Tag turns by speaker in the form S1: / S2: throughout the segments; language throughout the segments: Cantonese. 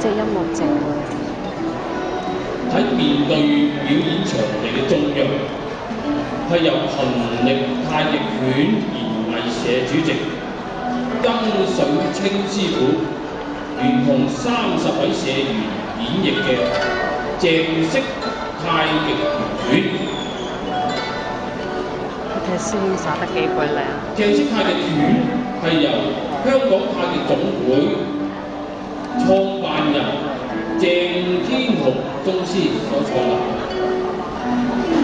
S1: 隻音樂靜喎。
S2: 喺面對表演場地嘅中央，係由勤力太極拳研藝社主席甄水清師傅，聯同30位社員演繹嘅鄭式太極拳。
S1: 睇師兄耍得幾鬼靚。
S2: 鄭式太極拳係由香港太極總會創辦人鄭天豪宗師所創立。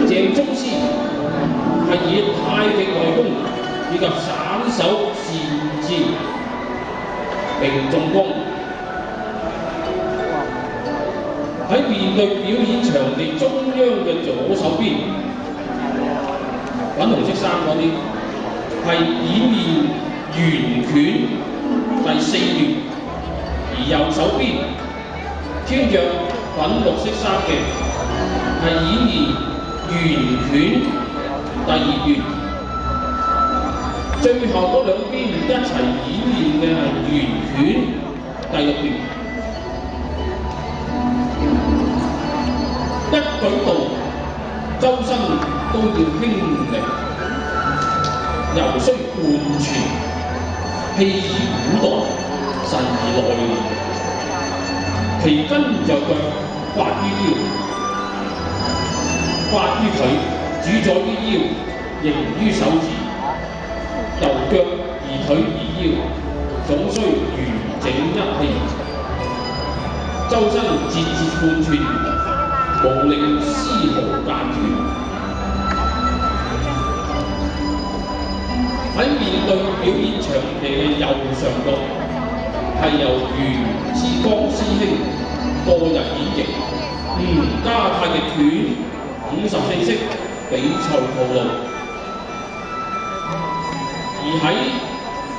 S2: 鄭宗師係以太極內功以及散手善戰並重功。喺面對表演場地中央嘅左手邊，粉紅色衫嗰啲係演練圓拳第4段，而右手邊穿着粉綠色衫嘅係演練圓拳第2段，最後嗰兩邊一齊演練嘅係圓拳第6段。一舉動，周身都要輕靈，尤需貫串，氣以古代，神以內斂。其根在腳，發於腰，發於腿，主宰於腰，形於手指。由腳而腿而腰，總需完整一氣，周身節節貫串。無令絲毫間斷。喺面對表演場地嘅右上角，係由袁志剛師兄個人演繹瑜伽太極拳54式比賽套路，而喺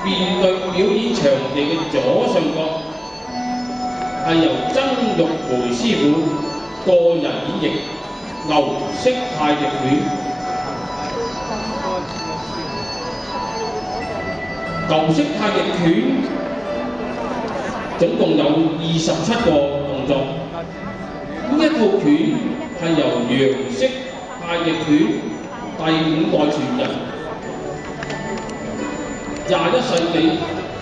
S2: 面對表演場地嘅左上角，係由曾玉梅師傅個人演繹牛式太極拳。牛式太極拳總共有27個動作，呢一套拳係由楊式太極拳第5代傳人21世紀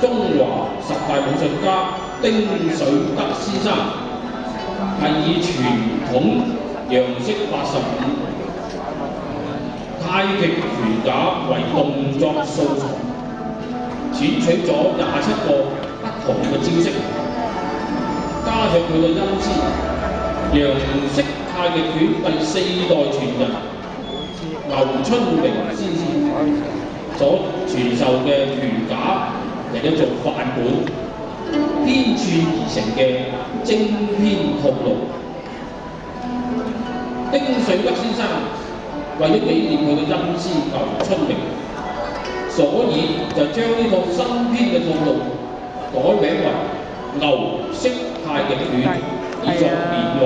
S2: 中華10大武術家丁水德先生係以傳統楊式85太極拳架為動作素材，選取咗27個不同嘅招式，加上佢嘅恩師楊式太極拳第4代傳人劉春明先生所傳授嘅拳架嚟咗做範本，編串而成嘅精編套路。丁水德先生為咗紀念佢嘅恩師劉春明，所以就將呢套新編嘅套路改名為牛式太極拳，以作緬懷。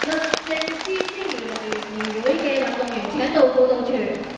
S3: 律政司青年聯誼會嘅運動員請度報道住。